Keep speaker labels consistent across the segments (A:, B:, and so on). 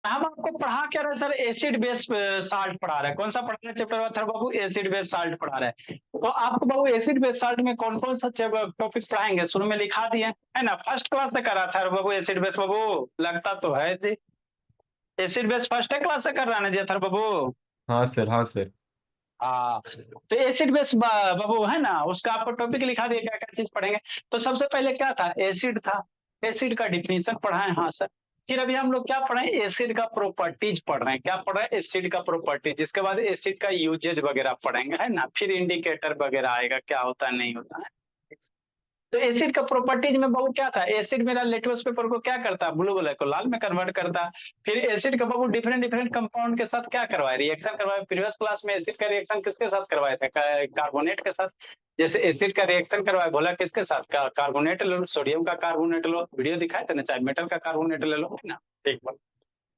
A: हम आपको पढ़ा क्या रहे सर, एसिड बेस साल्ट पढ़ा रहे हैं। कौन सा पढ़ा रहे चैप्टर था बाबू? एसिड बेस साल्ट पढ़ा रहे हैं। तो आपको बाबू एसिड बेस साल्ट में कौन कौन सा टॉपिक पढ़ाएंगे शुरू में लिखा दिए है ना, फर्स्ट क्लास से करा था बाबू एसिड बेस बाबू, लगता तो है जी। एसिड बेस फर्स्ट क्लास से कर रहा है ना जी अथर बाबू?
B: हाँ सर, हाँ सर।
A: हाँ। तो एसिड बेस बाबू है ना, उसका आपको टॉपिक लिखा दिया, क्या क्या चीज पढ़ेंगे। तो सबसे पहले क्या था, एसिड था। एसिड का डिफिनीशन पढ़ा है, हाँ सर। फिर अभी हम लोग क्या पढ़ रहे हैं, एसिड का प्रॉपर्टीज पढ़ रहे हैं। क्या पढ़ रहे हैं? एसिड का प्रॉपर्टीज। इसके बाद एसिड का यूजेज वगैरह पढ़ेंगे है ना, फिर इंडिकेटर वगैरह आएगा, क्या होता है नहीं होता है। तो एसिड का प्रॉपर्टीज में बाबू क्या था, एसिड मेरा लिटमस पेपर को क्या करता है, ब्लू ब्लैक को लाल में कन्वर्ट करता है। फिर एसिड का बाबू डिफरेंट डिफरेंट कंपाउंड के साथ क्या करवाए, रिएक्शन करवाए। प्रीवियस क्लास में एसिड का रिएक्शन किसके साथ करवाए थे, कार्बोनेट के साथ। जैसे एसिड का रिएक्शन करवाए, बोला किसके साथ, कार्बोनेट ले लो, सोडियम का कार्बोनेट लो, वीडियो दिखाए थे ना, चाहे मेटल का कार्बोनेट ले लो है ना। एक बार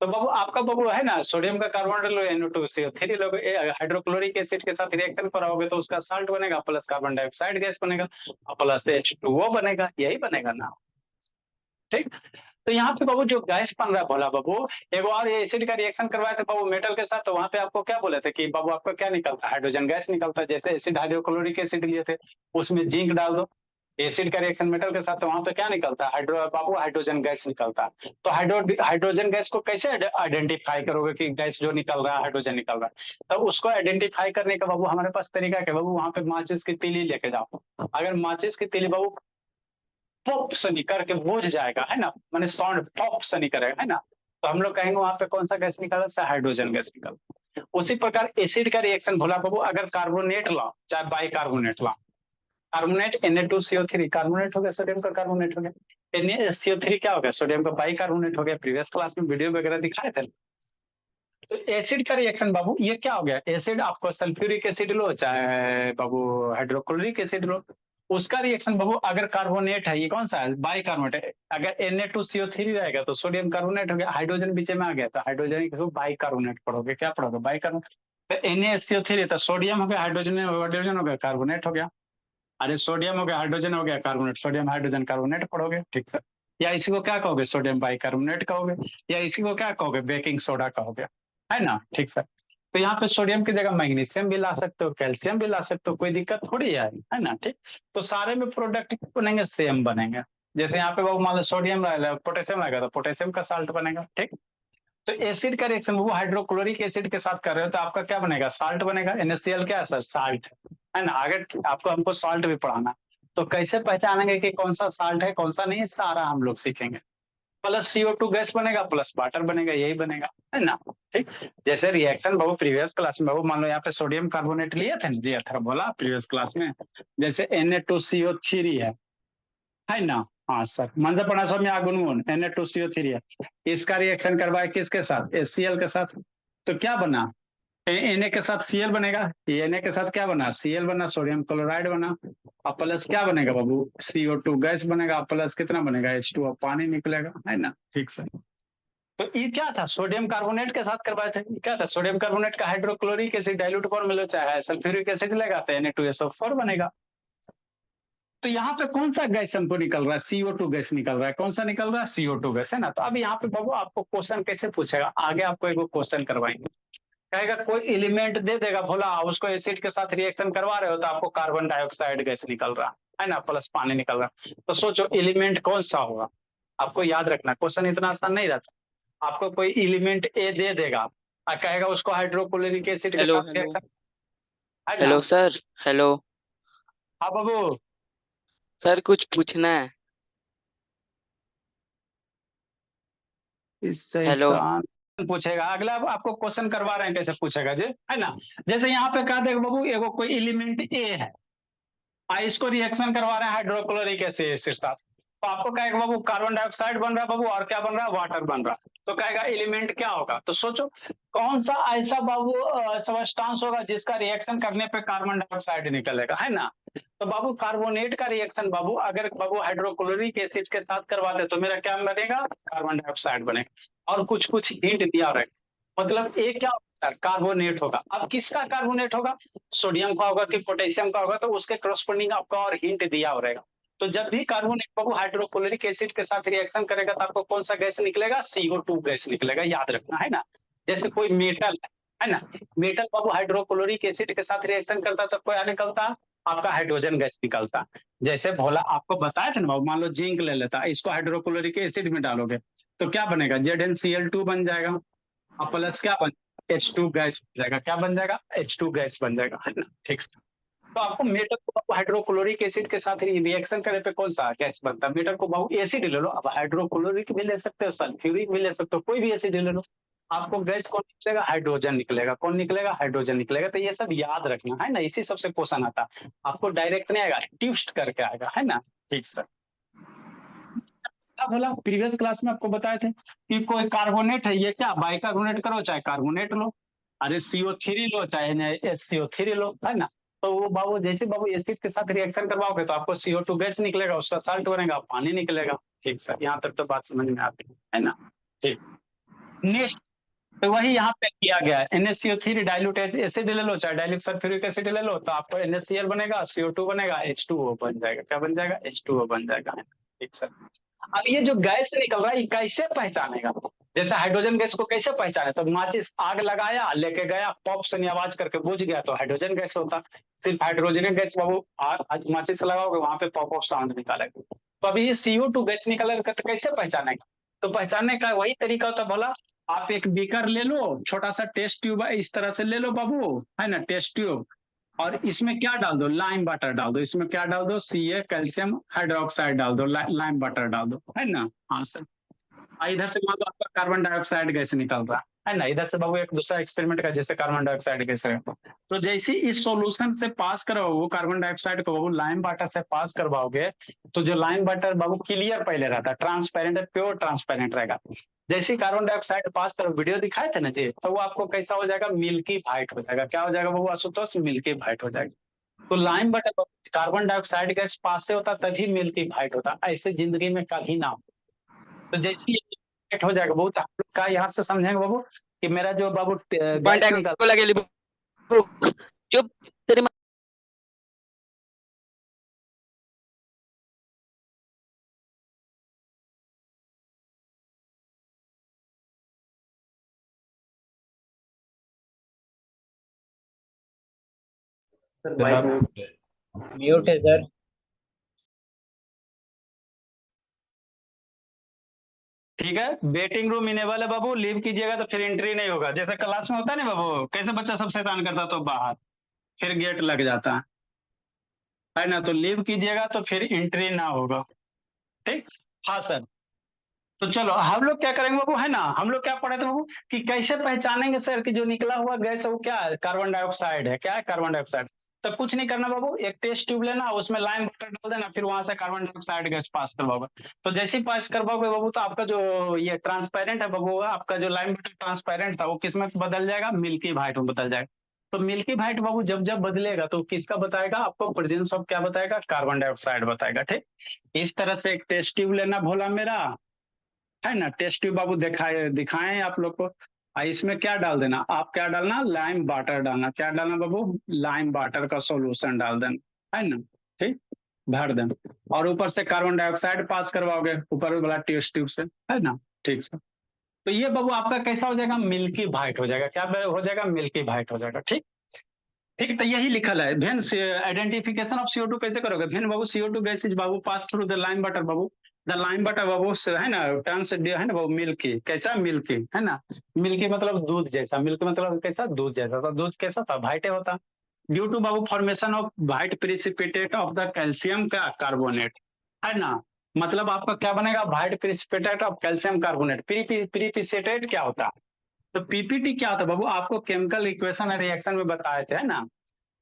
A: तो बाबू आपका बाबू है ना, सोडियम का कार्बोनेट लो, NO2CO3 लोगे, हाइड्रोक्लोरिक एसिड के साथ रिएक्शन कराओगे तो उसका साल्ट बनेगा, प्लस कार्बन डाइऑक्साइड गैस बनेगा, और प्लस H2O बनेगा, यही बनेगा ना। ठीक। तो यहाँ पे बाबू जो गैस बन रहा है भोला बाबू, एगो और एसिड का रिएक्शन करवाए थे बाबू मेटल के साथ, तो वहां पे आपको क्या बोले थे कि बाबू आपका क्या निकलता है, हाइड्रोजन गैस निकलता है। जैसे एसिड हाइड्रोक्लोरिक एसिड लिए थे, उसमें जिंक डाल दो, एसिड का रिएक्शन मेटल के साथ, तो वहां पे क्या निकलता है, बाबू हाइड्रोजन गैस निकलता है। तो हाइड्रोजन गैस को कैसे आइडेंटिफाई करोगे कि गैस जो निकल रहा है हाइड्रोजन निकल रहा है, तो उसको आइडेंटिफाई करने का बाबू हमारे पास तरीका क्या बाबू, वहां पे माचिस की तीली लेके जाओ। अगर माचिस की तीली बाबू पॉप सनी करके बुझ जाएगा है ना, मैंने साउंड पॉप सनी करेगा है ना, तो हम लोग कहेंगे वहां पे कौन सा गैस निकला है, हाइड्रोजन गैस निकल। उसी प्रकार एसिड का रिएक्शन भोला बाबू, अगर कार्बोनेट ला चाहे बाई कार्बोनेट ला, कार्बोनेट Na2CO3 कार्बोनेट हो गया, सोडियम का कार्बोनेट हो गया। NaCO3 क्या हो गया, सोडियम का बाई कार्बोनेट हो गया। प्रीवियस क्लास में वीडियो वगैरह दिखाए थे। तो एसिड का रिएक्शन बाबू ये क्या हो गया, एसिड आपको सल्फ्यूरिक एसिड लो चाहे बाबू हाइड्रोक्लोरिक एसिड लो, उसका रिएक्शन बाबू अगर कार्बोनेट है, ये कौन सा है, बाई कार्बोनेट है। अगर Na2CO3 रहेगा तो सोडियम कार्बोनेट हो गया, हाइड्रोजन बीच में आ गया तो हाइड्रोजन को बाई कार्बोनेट पढ़ोगे, क्या पढ़ोगे, बाई कार्बोनेट। तो NaSO3 तो सोडियम हो गया, हाइड्रोजन हाइड्रोजन हो गया, कार्बोनेट हो गया। अरे सोडियम हो गया, हाइड्रोजन हो गया, कार्बोनेट, सोडियम हाइड्रोजन कार्बोनेट पढ़ोगे, ठीक है। या इसी को क्या कहोगे, सोडियम बाई कार्बोनेट कहोगे, या इसी को क्या कहोगे, बेकिंग सोडा कहोगे, है ना, ठीक सर। तो यहाँ पे सोडियम की जगह मैग्नीशियम भी ला सकते हो, कैल्शियम भी ला सकते हो, कोई दिक्कत थोड़ी है ना, ठीक। तो सारे में प्रोडक्ट बनेंगे, सेम बनेंगे। जैसे यहाँ पे वो मान लो सोडियम पोटेशियम रहेगा तो पोटेशियम का साल्ट बनेगा, ठीक। तो एसिड का रिएक्शन वो हाइड्रोक्लोरिक एसिड के साथ कर रहे हो तो आपका क्या बनेगा, साल्ट बनेगा। NaCl क्या है सर, साल्ट है ना। अगर आपको हमको साल्ट भी पढ़ाना, तो कैसे पहचानेंगे कि कौन सा साल्ट है कौन सा नहीं है, सारा हम लोग सीखेंगे। प्लस CO2 गैस बनेगा, प्लस वाटर बनेगा, यही बनेगा है ना, ठीक। जैसे रिएक्शन बाबू प्रीवियस क्लास में बाबू मान लो यहाँ पे सोडियम कार्बोनेट लिए थे जी, अथर बोला प्रीवियस क्लास में। जैसे Na2CO3 है ना। हाँ सर, मंजपणा सौम्य आगुनगुन Na2CO3 है। इसका रिएक्शन करवाए किसके साथ, HCl के साथ, तो क्या बना, Na के साथ Cl बनेगा, Na के साथ क्या बना, Cl बना, सोडियम क्लोराइड बना। और प्लस क्या बनेगा बाबू, CO2 गैस बनेगा, प्लस कितना बनेगा, H2O पानी निकलेगा, है ना, ठीक सर। तो ये क्या था, सोडियम कार्बोनेट के साथ करवाए थे, ये क्या था, सोडियम कार्बोनेट का हाइड्रोक्लोरिक एसिड डाइल्यूट फॉर्म में लो चाहे सल्फ्यूरिक एसिड लेगा तो Na2SO4 बनेगा। तो यहाँ पे कौन सा गैस हमको निकल रहा है, CO2 गैस निकल रहा है, कौन सा निकल रहा है, CO2 गैस है ना। तो अब यहाँ पे बाबू आपको क्वेश्चन कैसे पूछेगा, आगे आपको एक क्वेश्चन करवाएंगे, कहेगा कोई एलिमेंट दे देगा भोला, उसको एसिड के साथ रिएक्शन करवा रहे हो तो आपको कार्बन डाइऑक्साइड गैस निकल रहा है ना, प्लस पानी निकल रहा। तो सोचो एलिमेंट कौन सा होगा, आपको याद रखना, क्वेश्चन इतना आसान नहीं रहता। आपको कोई एलिमेंट ए दे देगा और कहेगा उसको हाइड्रोक्लोरिक एसिड के
C: हेलो
A: साथ
C: हेलो।
A: रिएक्शन, है ना।
C: Hello sir. हेलो।
A: हाँ बाबू।
C: सर कुछ पूछना है।
A: इस
C: हेलो।
A: शैतान पूछेगा अगला, आपको क्वेश्चन करवा रहे हैं कैसे पूछेगा जी, है ना। जैसे यहाँ पे कहा देगा बाबू, एगो कोई एलिमेंट ए है, इसको रिएक्शन करवा रहे हैं हाइड्रोक्लोरिक एसिड के साथ, तो आपको कहेगा बाबू कार्बन डाइऑक्साइड बन रहा है बाबू, और क्या बन रहा है, वाटर बन रहा है। तो कहेगा एलिमेंट क्या होगा, तो सोचो कौन सा ऐसा बाबू सबस्टांस होगा जिसका रिएक्शन करने पे कार्बन डाइऑक्साइड निकलेगा, है ना। तो बाबू कार्बोनेट का रिएक्शन बाबू अगर बाबू हाइड्रोक्लोरिक एसिड के साथ करवाते तो मेरा क्या बनेगा, कार्बन डाइऑक्साइड बनेगा। और कुछ कुछ हिंट दिया रहेगा, मतलब एक क्या होगा, कार्बोनेट होगा। अब किसका कार्बोनेट होगा, सोडियम का होगा कि पोटेशियम का होगा, तो उसके करस्पॉन्डिंग आपका और हिंट दिया रहेगा। तो जब भी कार्बोनेट बाबू हाइड्रोक्लोरिक एसिड के साथ रिएक्शन करेगा तो आपको कौन सा गैस निकलेगा? CO2 गैस निकलेगा, याद रखना है ना। जैसे कोई मेटल है ना, मेटल बाबू हाइड्रोक्लोरिक एसिड के साथ रिएक्शन करता तो क्या निकलता? आपका हाइड्रोजन गैस निकलता। जैसे भोला आपको बताया था ना बाबू, मान लो जिंक ले लेता, इसको हाइड्रोक्लोरिक एसिड में डालोगे तो क्या बनेगा? ZnCl2 बन जाएगा, और प्लस क्या बन, H2 गैस बन जाएगा। क्या बन जाएगा? H2 गैस बन जाएगा, है ना। ठीक से तो आपको मेटल को हाइड्रोक्लोरिक एसिड के साथ रिएक्शन करने पे कौन सा गैस बनता है? मेटल को बहुत एसिड ले लो, अब हाइड्रोक्लोरिक भी ले सकते हो, सल्फ्यूरिक भी ले सकते हो, कोई भी एसिड ले लो, आपको गैस कौन निकलेगा? हाइड्रोजन निकलेगा। कौन निकलेगा? हाइड्रोजन निकलेगा। तो ये सब याद रखना है ना, इसी सबसे क्वेश्चन आता है। आपको डायरेक्ट नहीं आएगा, ट्विस्ट करके आएगा, है ना। ठीक सर। क्या बोला प्रीवियस क्लास में आपको बताए थे कि कोई कार्बोनेट है, ये क्या बाइकार्बोनेट करो चाहे कार्बोनेट लो, अरे CO3 लो चाहे SCO3 लो, है ना। तो वो बाबू जैसे बाबू एसिड के साथ रिएक्शन करवाओगे तो आपको CO2 गैस निकलेगा, उसका साल्ट बनेगा, पानी निकलेगा। ठीक सर, यहाँ तक तो बात समझ में आती है ना। ठीक, नेक्स्ट तो वही यहाँ पे किया गया है। NaCO3 डाइल्यूट एसिड ले लो चाहे डाइल्यूट सल्फ्यूरिक एसिड ले लो, तो आपको NaCl बनेगा, CO2 बनेगा, H2O बन जाएगा। क्या बन जाएगा? H2O बन जाएगा। ठीक सर। अब ये जो गैस निकल रहा है ये कैसे पहचानेगा? जैसे हाइड्रोजन गैस को कैसे पहचाने? तो माचिस आग लगाया, लेके गया, पॉप से आवाज करके बुझ गया तो हाइड्रोजन गैस होता। सिर्फ हाइड्रोजन गैस बाबू माचिस लगाओगे वहां पे पॉप ऑफ साउंड निकालेगा। तो अभी ये CO2 गैस निकलेगा तो कैसे पहचानेगा? तो पहचानने का वही तरीका होता, बोला आप एक बीकर ले लो, छोटा सा टेस्ट ट्यूब इस तरह से ले लो बाबू, है ना, टेस्ट ट्यूब, और इसमें क्या डाल दो? लाइम वाटर डाल दो। इसमें क्या डाल दो? Ca कैल्शियम हाइड्रोक्साइड डाल दो, लाइम वाटर डाल दो, है ना। हाँ सर। इधर से मान लो आपका कार्बन डाइऑक्साइड गैस निकल रहा है ना, इधर से बाबू एक दूसरा एक्सपेरिमेंट का जैसे कार्बन डाइऑक्साइड गैस है, तो जैसे इस सॉल्यूशन से पास करो वो कार्बन डाइऑक्साइड को बाबू लाइम वाटर से पास करवाओगे, तो जो लाइम वाटर बाबू क्लियर पहले रहता है, ट्रांसपेरेंट, प्योर ट्रांसपेरेंट रहेगा। जैसे ही कार्बन डाइऑक्साइड पास करो, वीडियो दिखाए थे ना जी, तो वो आपको कैसा हो जाएगा? मिल्की वाइट हो जाएगा। क्या हो जाएगा बाबू आशुतोष? मिल्की वाइट हो जाएगा। तो lime water carbon dioxide gas pass से होता तभी मिल्की वाइट होता, ऐसे जिंदगी में कभी ना हो। तो जैसे ही सेट हो जाएगा बहुत, आप लोग का यहाँ से समझेंगे बाबू कि मेरा जो बाबू गैस निकल,
C: कांटेक्ट को लगे चुप तेरी
B: सर माइक म्यूट है सर।
A: ठीक है। वेटिंग रूम इनेबल है बाबू, लीव कीजिएगा तो फिर एंट्री नहीं होगा। जैसे क्लास में होता है ना बाबू, कैसे बच्चा सब शैतान करता तो बाहर, फिर गेट लग जाता है ना। तो लीव कीजिएगा तो फिर एंट्री ना होगा। ठीक। हाँ सर। तो चलो हम लोग क्या करेंगे बाबू, है ना, हम लोग क्या पढ़े थे बाबू कि कैसे पहचानेंगे सर कि जो निकला हुआ गैस है वो क्या है? कार्बन डाइऑक्साइड है। क्या है? Carbon dioxide. तो कुछ नहीं करना बाबू, एक टेस्ट ट्यूब लेना, उसमें लाइम वाटर डाल देना, फिर वहां से कार्बन डाइऑक्साइड गैस पास करवाओगे। तो जैसे ही पास करवाओगे बाबू तो आपका जो ये ट्रांसपेरेंट है बाबू, आपका जो लाइम वाटर ट्रांसपेरेंट था वो किस में बदल जाएगा? मिल्की वाइट में बदल जाएगा। तो मिल्की वाइट बाबू जब जब बदलेगा तो किसका बताएगा? आपको प्रेजेंस ऑफ क्या बताएगा? कार्बन डाइऑक्साइड बताएगा। ठीक। इस तरह से एक टेस्ट ट्यूब लेना भोला मेरा, है ना। टेस्ट ट्यूब बाबू दिखाएं आप लोग को। इसमें क्या डाल देना? आप क्या डालना? लाइम वाटर डालना। क्या डालना बाबू? लाइम वाटर का सॉल्यूशन डाल देना, है ना। ठीक। भर देना, और ऊपर से कार्बन डाइऑक्साइड पास करवाओगे ऊपर वाला टेस्ट ट्यूब से, है ना। ठीक से तो ये बाबू आपका कैसा हो जाएगा? मिल्की वाइट हो जाएगा। क्या हो जाएगा? मिल्की वाइट हो जाएगा। ठीक। ठीक। तो यही लिखल है वेन आइडेंटिफिकेशन ऑफ CO2 कैसे करोगे? वेन बाबू CO2 गैस इज बाबू pass through the lime water बाबू, द लाइम वाटर बाबू है ना, टर्न्स है ना बाबू मिल्की। कैसा? मिल्की, है ना। मिल्की मतलब दूध जैसा, मिल्की मतलब कैसा? दूध जैसा। तो दूध कैसा था? वाइट होता। ड्यू टू बाबू formation of white precipitate of the calcium का कार्बोनेट, है ना। मतलब आपका क्या बनेगा? White precipitate of calcium carbonate. Precipitate क्या होता? तो पीपीटी क्या होता है बाबू? आपको केमिकल इक्वेशन रिएक्शन में बताए थे, है ना।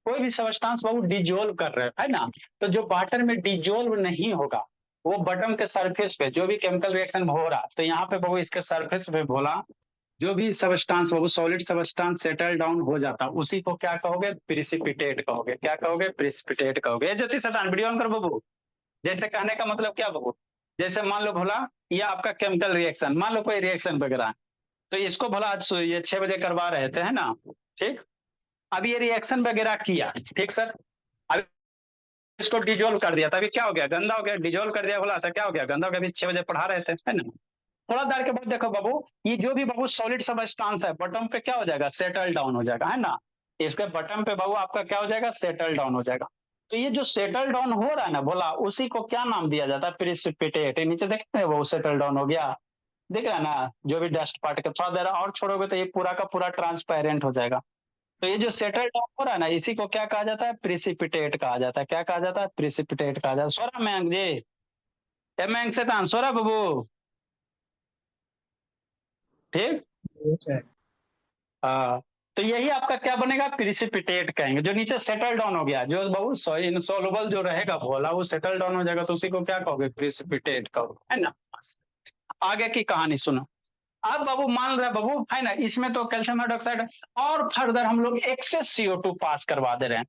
A: कोई भी सब्सटेंस बाबू डिजोल्व कर रहे है ना, तो जो वाटर में डिजोल्व नहीं होगा वो बटन के सरफेस पे जो भी केमिकल रिएक्शन हो रहा, तो यहाँ पे बाबू इसके सरफेस पे बोला जो भी सब्सटेंस बाबू सॉलिड सब्सटेंस सेटल डाउन हो जाता उसी को क्या कहोगे? प्रिसिपिटेट कहोगे। क्या कहोगे? प्रिसिपिटेट कहोगे। ये ज्योति शतान वीडियो ऑन कर बाबू। जैसे कहने का मतलब क्या बाबू, जैसे मान लो भोला ये आपका केमिकल रिएक्शन, मान लो कोई रिएक्शन वगैरह, तो इसको भोला आज ये 6 बजे करवा रहे थे, है ना। ठीक। अब ये रिएक्शन वगैरह किया, ठीक सर। अब इसको डिजोल्व कर दिया था, अभी क्या हो गया, गंदा हो गया, डिजोल्व कर दिया, बोला था क्या हो गया, गंदा हो गया, अभी 6 बजे पढ़ा रहे थे, है ना। थोड़ा देर के बाद देखो बाबू, ये जो भी बाबू सॉलिड सबस्टांस है बॉटम पे क्या हो जाएगा, सेटल डाउन हो जाएगा, है ना। इसके बॉटम पे बाबू आपका क्या हो जाएगा, सेटल डाउन हो जाएगा। तो ये जो सेटल डाउन हो रहा है ना बोला, उसी को क्या नाम दिया जाता है, प्रिसिपिटेट। नीचे देखते हैं वो सेटल डाउन हो गया, दिख रहा है ना, जो भी डस्ट पार्टिकल, थोड़ा देर और छोड़ोगे तो ये पूरा का पूरा ट्रांसपेरेंट हो जाएगा। तो ये जो सेटल डाउन हो रहा है ना, इसी को क्या कहा जाता है, प्रिसिपिटेट कहा जाता है। क्या कहा जाता है, प्रिसिपिटेट कहा जाता है। सोरा मैंग जी, ए मैंग से तान सोरा बाबू, ठीक।
B: अच्छा।
A: हाँ, तो यही आपका क्या बनेगा, प्रिसिपिटेट कहेंगे। जो नीचे सेटल डाउन हो गया, जो बाबू इनसॉल्युबल जो रहेगा भोला, वो सेटल डाउन हो जाएगा, तो उसी को क्या कहोगे, प्रिसिपिटेट कहोगे, है ना। आगे की कहानी सुनो। अब बाबू मान रहे बाबू, है ना, इसमें तो कैल्शियम हाइड्रोक्साइड, और फर्दर हम लोग एक्सेस CO2 पास करवा दे रहे हैं,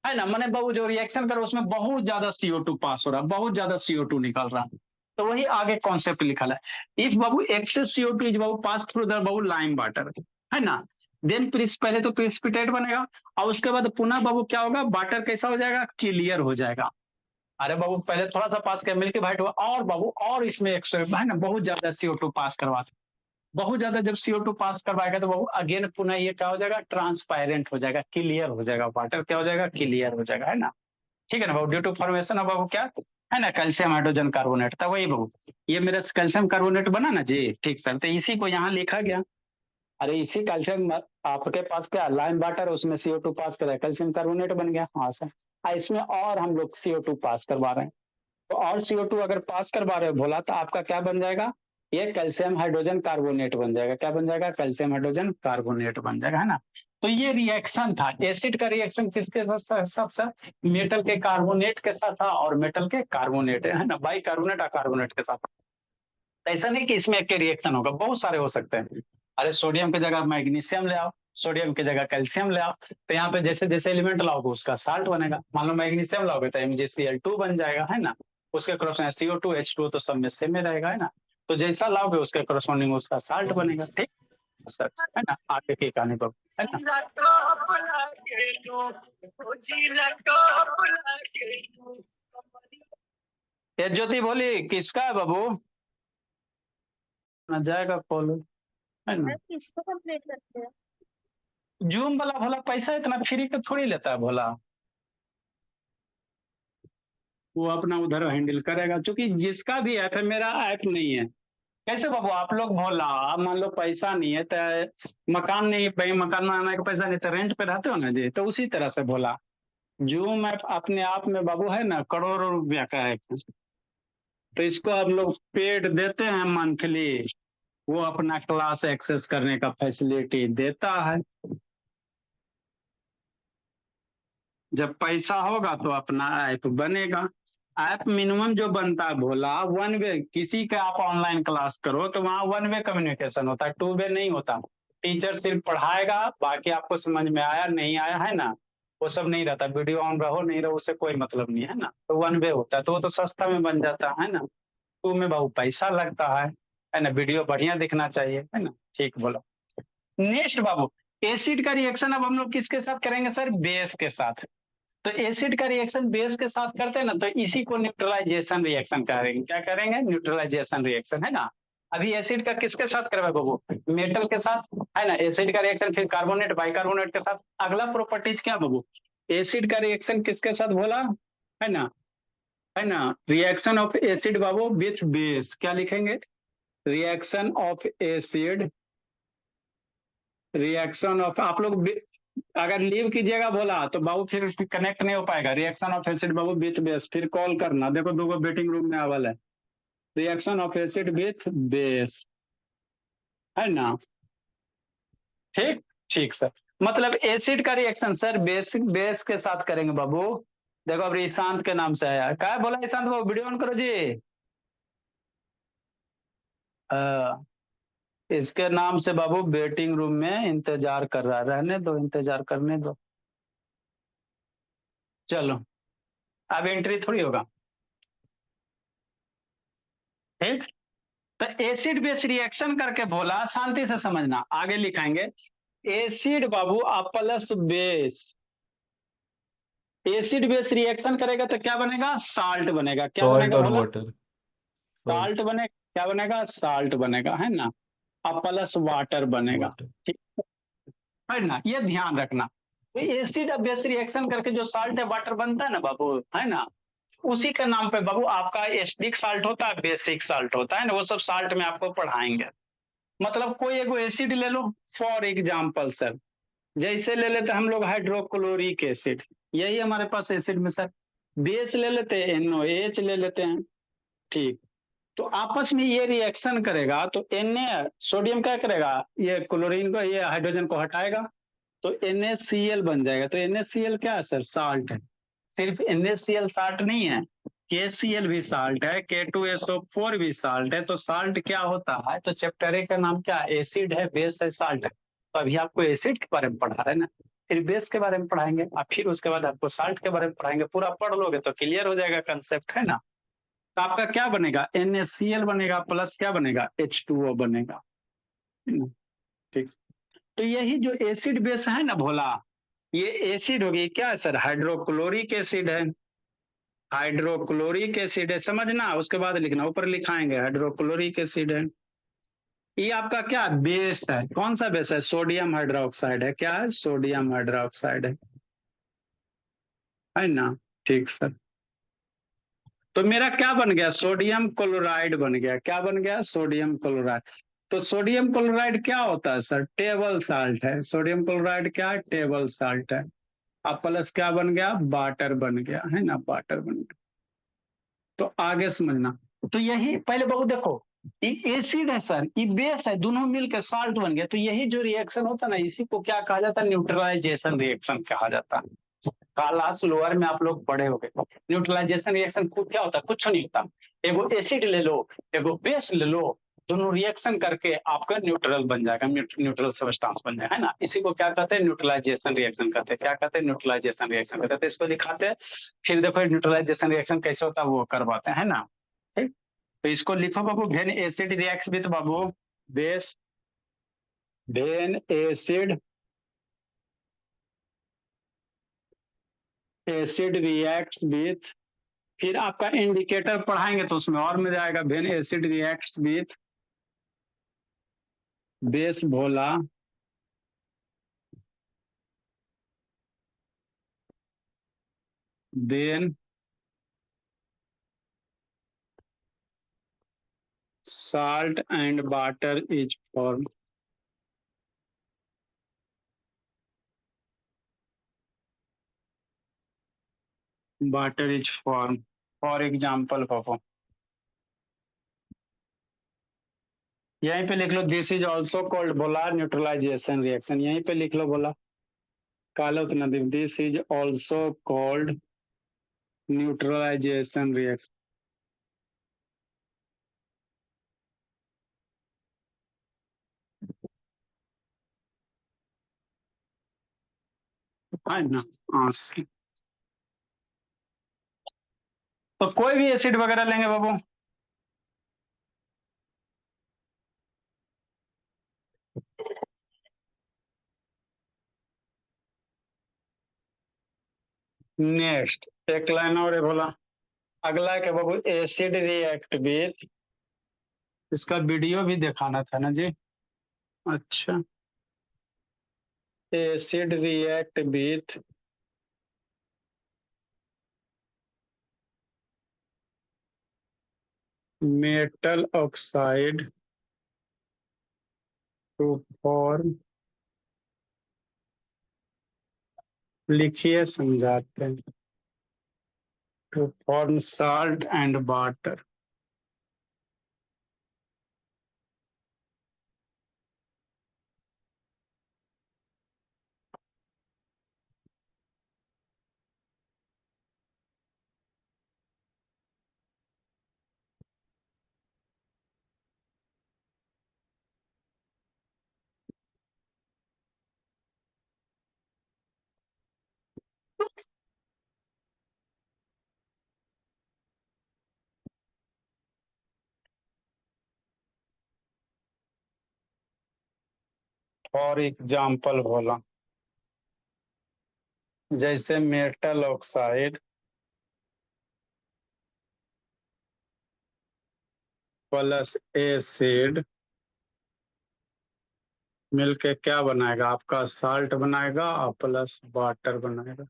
A: है ना। मैंने बाबू जो रिएक्शन कर उसमें बहुत ज्यादा CO2 पास हो रहा है, बहुत ज्यादा CO2 निकल रहा है। तो वही आगे कॉन्सेप्ट लिखा है, इफ बाबू एक्सेस CO2 इज बाबू पास थ्रू द बाबू लाइम वाटर, है ना, देन पहले तो प्रिसिपिटेट बनेगा, और उसके बाद पुनः बाबू क्या होगा, वाटर कैसा हो जाएगा, क्लियर हो जाएगा। अरे बाबू पहले थोड़ा सा पास किया, मिल्की वाइट हुआ, और बाबू और इसमें है ना, बहुत ज्यादा CO2 पास करवाते, बहुत ज्यादा जब CO2 पास करवाएगा तो वो अगेन पुनः ये क्या हो जाएगा, ट्रांसपेरेंट हो जाएगा, क्लियर हो जाएगा, वाटर क्या हो जाएगा, क्लियर हो जाएगा, है ना। ठीक है ना बाबू, ड्यू टू फॉर्मेशन ऑफ बाबू क्या है ना, कैल्शियम हाइड्रोजन कार्बोनेट था, वही बाबू ये मेरा कैल्शियम कार्बोनेट बना ना जी, ठीक सर, तो इसी को यहाँ लिखा गया। अरे इसी कैल्शियम, आपके पास क्या लाइम वाटर, उसमें CO2 पास कर रहा है, कैल्शियम कार्बोनेट बन गया, हाँ सर। इसमें और हम लोग CO2 पास करवा रहे हैं, तो और CO2 अगर पास करवा रहे हो बोला, तो आपका क्या बन जाएगा, ये कैल्शियम हाइड्रोजन कार्बोनेट बन जाएगा। क्या बन जाएगा, कैल्शियम हाइड्रोजन कार्बोनेट बन जाएगा, है ना। तो ये रिएक्शन था, एसिड का रिएक्शन किसके साथ सर, मेटल के कार्बोनेट के साथ था, और मेटल के कार्बोनेट, है ना, बाई कार्बोनेट और कार्बोनेट के साथ। ऐसा नहीं कि इसमें एक के रिएक्शन होगा, बहुत सारे हो सकते हैं। अरे सोडियम की जगह मैग्नीशियम ले आओ, सोडियम की जगह कैल्शियम ले आओ, तो यहाँ पे जैसे जैसे एलिमेंट लाओगे उसका साल्ट बनेगा। मान लो मैग्नीशियम लाओगे तो MgCl2 बन जाएगा, है ना। उसके करस्पॉन्डिंग CO2 H2 तो सब में सेम में रहेगा, है ना। तो जैसा लाओगे उसके करस्पॉन्डिंग उसका साल्ट बनेगा, ठीक सर, है ना। आगे की कहानी पर, है ना। ये ज्योति बोली किसका है बाबू, ना जाएगा कॉल, है ना।
D: किसको कंप्लीट करते हैं?
A: जूम वाला भोला पैसा इतना फ्री का थोड़ी लेता है भोला, वो अपना उधर हैंडल करेगा, क्योंकि जिसका भी ऐप है, मेरा ऐप नहीं है। कैसे बाबू आप लोग भोला, आप मान लो पैसा नहीं है तो मकान नहीं, भाई मकान बनाने का पैसा नहीं तो रेंट पे रहते हो ना जी, तो उसी तरह से भोला जूम ऐप अपने आप में बाबू है ना करोड़ों रुपया का है, तो इसको हम लोग पेड देते हैं मंथली, वो अपना क्लास एक्सेस करने का फैसिलिटी देता है। जब पैसा होगा तो अपना ऐप बनेगा। ऐप मिनिमम जो बनता है भोला, वन वे, किसी का आप ऑनलाइन क्लास करो तो वहाँ वन वे कम्युनिकेशन होता है, टू वे नहीं होता। टीचर सिर्फ पढ़ाएगा, बाकी आपको समझ में आया नहीं आया, है ना, वो सब नहीं रहता। वीडियो ऑन रहो नहीं रहो उससे कोई मतलब नहीं, है ना। तो वन वे होता है, तो वो तो सस्ता में बन जाता है ना। टू में बहुत पैसा लगता है ना, वीडियो बढ़िया दिखना चाहिए, है ना। ठीक बोलो। नेक्स्ट बाबू, एसिड का रिएक्शन अब हम लोग किसके साथ करेंगे सर, बेस के साथ। तो एसिड का रिएक्शन बेस के साथ करते हैं ना, तो इसी को न्यूट्रलाइजेशन रिएक्शन करेंगे। क्या करेंगे, न्यूट्रलाइजेशन रिएक्शन, है ना। अभी एसिड का किसके साथ करवा बाबू, मेटल के साथ, है ना। एसिड का रिएक्शन फिर कार्बोनेट बाइकार्बोनेट के साथ। अगला प्रॉपर्टीज क्या बाबू, एसिड का रिएक्शन किसके साथ बोला, है ना, है ना, reaction of acid Babu with base, क्या लिखेंगे, reaction of acid, reaction of, आप लोग अगर लीव कीजिएगा बोला तो बाबू फिर कनेक्ट नहीं हो पाएगा। Reaction of acid Babu with base, फिर कॉल करना, देखो दो वेटिंग रूम में आवल है। Reaction of acid with base, है ना, ठीक। ठीक सर, मतलब एसिड का रिएक्शन सर बेस बेस के साथ करेंगे बाबू। देखो अब ईशांत के नाम से आया, क्या बोला ईशांत बाबू, वीडियो ऑन करो जी। इसके नाम से बाबू वेटिंग रूम में इंतजार कर रहा है, रहने दो, इंतजार करने दो। चलो अब एंट्री थोड़ी होगा, ठीक। तो एसिड बेस रिएक्शन करके बोला, शांति से समझना, आगे लिखाएंगे एसिड बाबू plus base, acid base reaction करेगा तो क्या बनेगा, साल्ट बनेगा। क्या
D: सॉल्ट
A: बनेगा
D: और
A: बोला,
D: वाटर।
A: साल्ट बने, क्या बनेगा, साल्ट बनेगा, है ना। अब प्लस वाटर बनेगा,
D: वाटर।
A: ठीक है ना, ये ध्यान रखना। तो एसिड अब बेस रिएक्शन करके जो साल्ट है वाटर बनता है ना बाबू, है ना, उसी के नाम पे बाबू आपका एसिडिक साल्ट होता है, बेसिक साल्ट होता है ना, वो सब साल्ट में आपको पढ़ाएंगे। मतलब कोई एगो एसिड ले लो, फॉर एग्जाम्पल सर, जैसे ले लेते हम लोग हाइड्रोक्लोरिक एसिड, यही हमारे पास एसिड में सर। बेस ले लेते हैं NaOH ले लेते हैं, ठीक। तो आपस में ये रिएक्शन करेगा तो Na सोडियम क्या करेगा, ये क्लोरीन को, ये हाइड्रोजन को हटाएगा, तो NaCl बन जाएगा। तो NaCl क्या है सर, साल्ट है। सिर्फ NaCl साल्ट नहीं है, KCl भी साल्ट है, K2SO4 भी साल्ट है। तो साल्ट क्या होता है, तो चैप्टर ए का नाम क्या है, एसिड है, बेस है, साल्ट है। तो अभी आपको एसिड के बारे में पढ़ा रहे हैं ना, फिर बेस के बारे में पढ़ाएंगे, और फिर उसके बाद आपको साल्ट के बारे में पढ़ाएंगे। पूरा पढ़ लोगे तो क्लियर हो जाएगा कंसेप्ट, है ना। तो आपका क्या बनेगा, NaCl बनेगा, प्लस क्या बनेगा, H2O बनेगा, है ना? ठीक। तो यही जो एसिड बेस है ना भोला, ये एसिड होगी, क्या है सर, हाइड्रोक्लोरिक एसिड है। हाइड्रोक्लोरिक एसिड है, समझना, उसके बाद लिखना, ऊपर लिखाएंगे हाइड्रोक्लोरिक एसिड है। ये आपका क्या बेस है, कौन सा बेस है, सोडियम हाइड्रोक्साइड है। क्या है, सोडियम हाइड्रोक्साइड है ना। ठीक सर। तो मेरा क्या बन गया, सोडियम क्लोराइड बन गया। क्या बन गया, सोडियम क्लोराइड। तो सोडियम क्लोराइड क्या होता है सर, टेबल साल्ट है। सोडियम क्लोराइड क्या है, टेबल साल्ट है। अब प्लस क्या बन गया, वाटर बन गया, है ना, वाटर बन गया। तो आगे समझना। तो यही पहले बाबू देखो, ये एसिड है सर, ये बेस है, दोनों मिलकर साल्ट बन गया। तो यही जो रिएक्शन होता है ना, इसी को क्या कहा जाता है, न्यूट्रलाइजेशन रिएक्शन कहा जाता है। क्लास लोअर में आप लोग पढ़े होंगे। न्यूट्रलाइजेशन रिएक्शन क्या होता है, कुछ नहीं होता। एगो एसिड ले लो, एगो बेस ले लो, दोनों रिएक्शन करके आपका न्यूट्रल बन जाएगा, न्यूट्रल सब्सटेंस बन जाएगा, है ना। इसी को क्या कहते हैं, न्यूट्रलाइजेशन रिएक्शन कहते हैं। क्या कहते हैं, न्यूट्रलाइजेशन रिएक्शन कहते हैं। तो इसको दिखाते हैं, फिर देखो न्यूट्रलाइजेशन रिएक्शन कैसे होता है वो करवाते हैं, है ना। ठीक। तो इसको लिखो बाबू, वेन एसिड रिएक्ट्स विद बाबू base, when acid reacts with, फिर आपका इंडिकेटर पढ़ाएंगे तो उसमें और मजा आएगा। When acid reacts with base भोला, then salt and water is formed. Water is formed. For example बाबू, यहीं पे लिख लो, दिस इज ऑल्सो कॉल्ड बोला न्यूट्रलाइजेशन रिएक्शन। यहीं पे लिख लो बोला, काला उतना दिन, this is also called neutralisation reaction, है ना। हाँ, तो कोई भी एसिड वगैरह लेंगे बाबू, नेक्स्ट एक लाइन और है बोला, अगला क्या बाबू, एसिड रिएक्ट विथ, इसका वीडियो भी दिखाना था ना जी। अच्छा, acid react with metal oxide to form, लिखिए समझाते हैं, to form salt and water. For example बोला, जैसे मेटल ऑक्साइड प्लस एसिड मिलके क्या बनाएगा? आपका साल्ट बनाएगा और प्लस वाटर बनाएगा।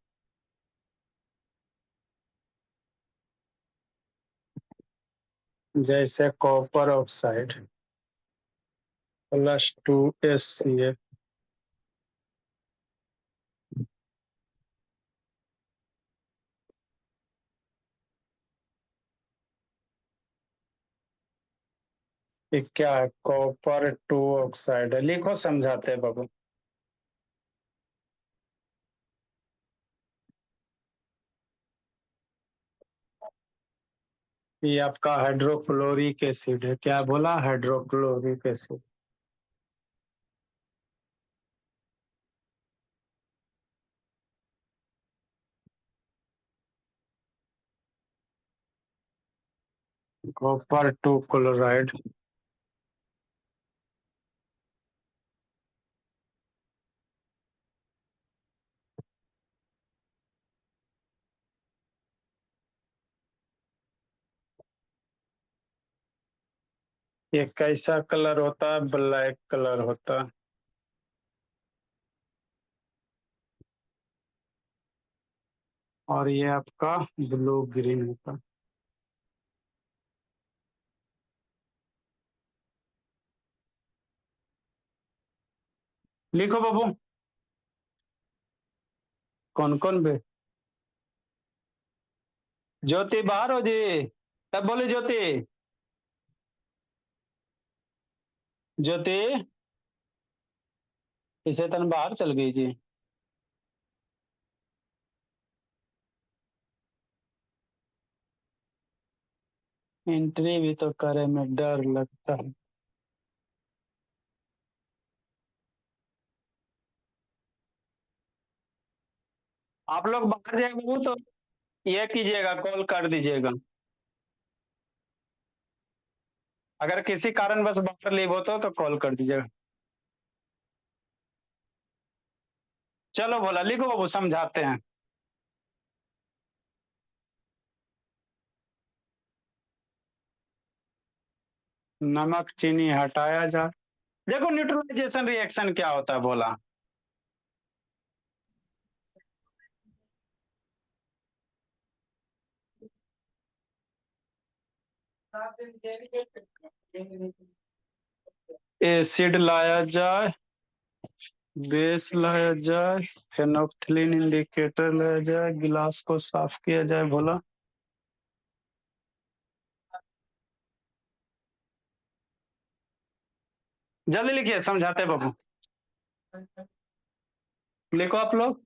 A: जैसे कॉपर ऑक्साइड प्लस 2HCl ये क्या है? कॉपर 2 ऑक्साइड है। लिखो समझाते हैं बाबू। ये आपका हाइड्रोक्लोरिक एसिड है। क्या बोला? Hydrochloric acid. कॉपर 2 क्लोराइड ये कैसा कलर होता है? ब्लैक कलर होता है। और ये आपका ब्लू ग्रीन होता है। लिखो बाबू। कौन कौन बे? ज्योति बाहर हो जी। तब बोले ज्योति। ज्योति इसे तन बाहर चल गई जी। एंट्री भी तो करे में डर लगता है। आप लोग बाहर जाएगा बाबू तो ये कीजिएगा, कॉल कर दीजिएगा। अगर किसी कारण बस बाहर लीव हो तो कॉल कर दीजिएगा। चलो बोला, लिखो बाबू, समझाते हैं। नमक चीनी हटाया जाए। देखो न्यूट्रलाइजेशन रिएक्शन क्या होता है बोला। एसिड लाया जाए, बेस लाया जाए, फेनोल्फथालीन इंडिकेटर लाया जाए, गिलास को साफ किया जाए बोला। जल्दी लिखिए, समझाते हैं बाबू। लिखो आप लोग।